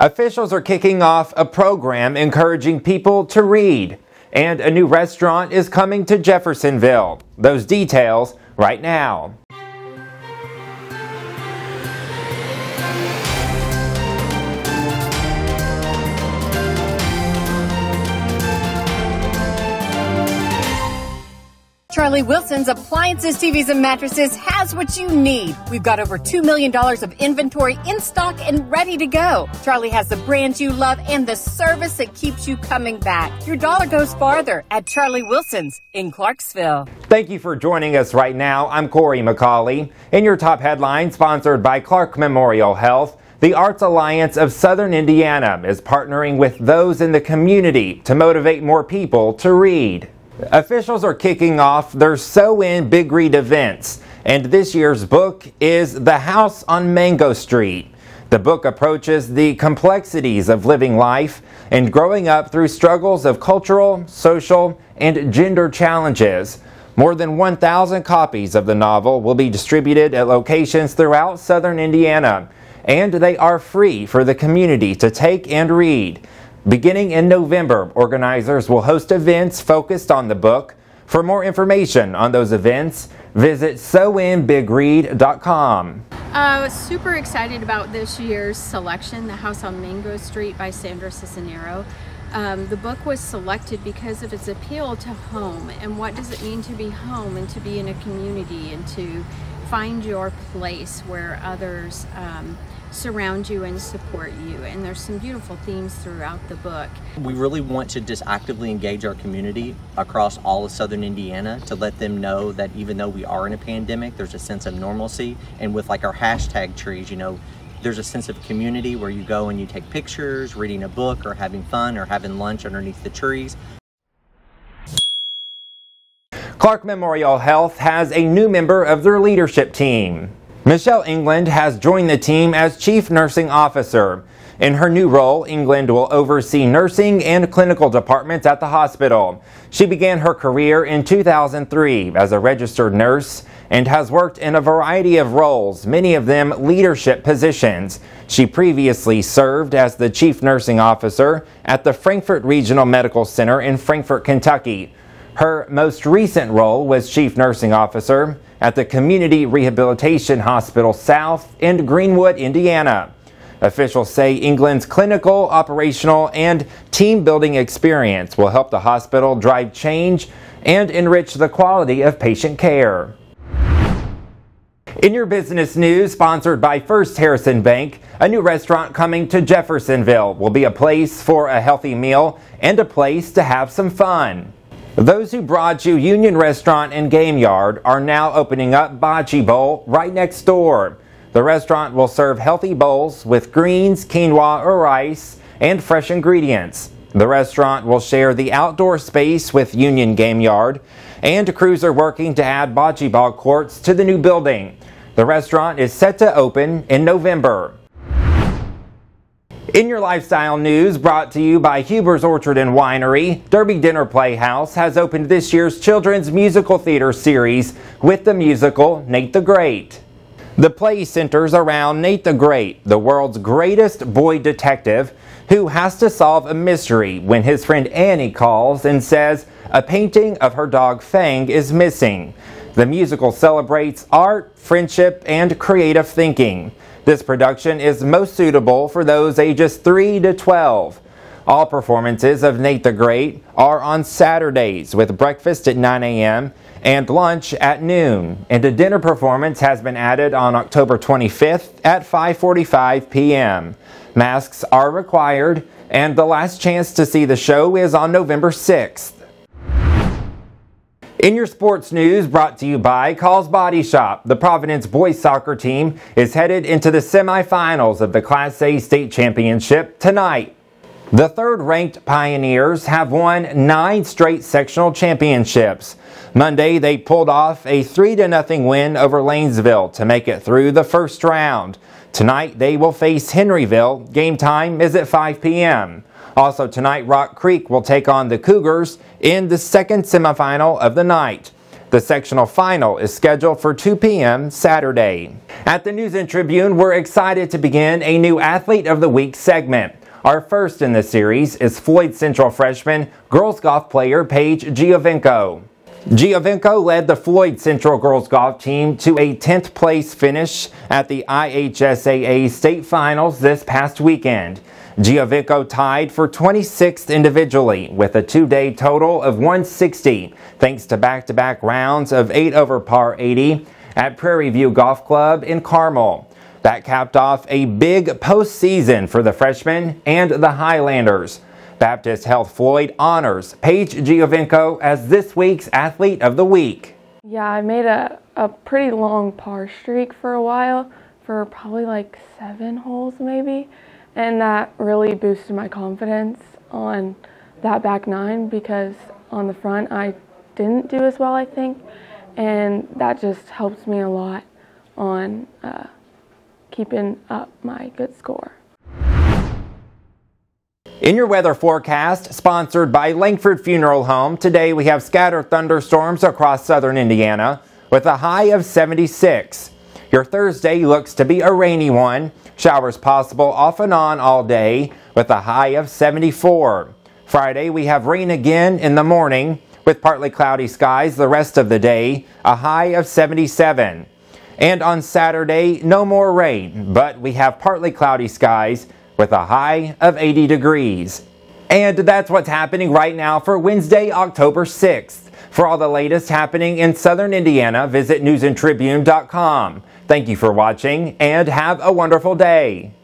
Officials are kicking off a program encouraging people to read, and a new restaurant is coming to Jeffersonville. Those details right now. Charlie Wilson's Appliances, TVs, and Mattresses has what you need. We've got over $2 million of inventory in stock and ready to go. Charlie has the brands you love and the service that keeps you coming back. Your dollar goes farther at Charlie Wilson's in Clarksville. Thank you for joining us right now. I'm Corey McCauley. In your top headline, sponsored by Clark Memorial Health, the Arts Alliance of Southern Indiana is partnering with those in the community to motivate more people to read. Officials are kicking off their SoIN Big Read events, and this year's book is The House on Mango Street. The book approaches the complexities of living life and growing up through struggles of cultural, social, and gender challenges. More than 1,000 copies of the novel will be distributed at locations throughout Southern Indiana, and they are free for the community to take and read. Beginning in November, organizers will host events focused on the book. For more information on those events, visit SoInBigRead.com. Super excited about this year's selection, The House on Mango Street by Sandra Cisnero. The book was selected because of its appeal to home and what does it mean to be home and to be in a community and to find your place where others surround you and support you, and there's some beautiful themes throughout the book. We really want to just actively engage our community across all of Southern Indiana to let them know that even though we are in a pandemic, there's a sense of normalcy, and with like our hashtag trees, you know, there's a sense of community where you go and you take pictures, reading a book, or having fun, or having lunch underneath the trees. Clark Memorial Health has a new member of their leadership team. Michelle England has joined the team as Chief Nursing Officer. In her new role, England will oversee nursing and clinical departments at the hospital. She began her career in 2003 as a registered nurse and has worked in a variety of roles, many of them leadership positions. She previously served as the Chief Nursing Officer at the Frankfort Regional Medical Center in Frankfort, Kentucky. Her most recent role was Chief Nursing Officer at the Community Rehabilitation Hospital South in Greenwood, Indiana. Officials say England's clinical, operational, and team-building experience will help the hospital drive change and enrich the quality of patient care. In your business news, sponsored by First Harrison Bank, a new restaurant coming to Jeffersonville will be a place for a healthy meal and a place to have some fun. Those who brought you Union Restaurant and Game Yard are now opening up BOCCE Bowl right next door. The restaurant will serve healthy bowls with greens, quinoa, or rice, and fresh ingredients. The restaurant will share the outdoor space with Union Game Yard, and crews are working to add bocce ball courts to the new building. The restaurant is set to open in November. In your lifestyle news, brought to you by Huber's Orchard and Winery, Derby Dinner Playhouse has opened this year's children's musical theater series with the musical Nate the Great. The play centers around Nate the Great, the world's greatest boy detective, who has to solve a mystery when his friend Annie calls and says a painting of her dog Fang is missing. The musical celebrates art, friendship, and creative thinking. This production is most suitable for those ages 3 to 12. All performances of Nate the Great are on Saturdays with breakfast at 9 a.m. and lunch at noon, and a dinner performance has been added on October 25th at 5:45 p.m. Masks are required, and the last chance to see the show is on November 6th. In your sports news, brought to you by Call's Body Shop, the Providence boys soccer team is headed into the semifinals of the Class A state championship tonight. The third-ranked Pioneers have won 9 straight sectional championships. Monday, they pulled off a 3-0 win over Lanesville to make it through the first round. Tonight, they will face Henryville. Game time is at 5 p.m. Also tonight, Rock Creek will take on the Cougars in the second semifinal of the night. The sectional final is scheduled for 2 p.m. Saturday. At the News and Tribune, we're excited to begin a new Athlete of the Week segment. Our first in the series is Floyd Central freshman girls golf player Paige Giovinco. Giovinco led the Floyd Central girls golf team to a 10th place finish at the IHSAA state finals this past weekend. Giovinco tied for 26th individually with a 2-day total of 160 thanks to back-to-back rounds of 8 over par 80 at Prairie View Golf Club in Carmel. That capped off a big postseason for the freshmen and the Highlanders. Baptist Health Floyd honors Paige Giovinco as this week's Athlete of the Week. Yeah, I made a pretty long par streak for a while, for probably like 7 holes maybe, and that really boosted my confidence on that back 9 because on the front I didn't do as well, I think, and that just helps me a lot on keeping up my good score. In your weather forecast, sponsored by Langford Funeral Home, today we have scattered thunderstorms across southern Indiana with a high of 76. Your Thursday looks to be a rainy one. Showers possible off and on all day with a high of 74. Friday we have rain again in the morning with partly cloudy skies the rest of the day, a high of 77. And on Saturday, no more rain, but we have partly cloudy skies with a high of 80 degrees. And that's what's happening right now for Wednesday, October 6th. For all the latest happening in southern Indiana, visit newsandtribune.com. Thank you for watching and have a wonderful day.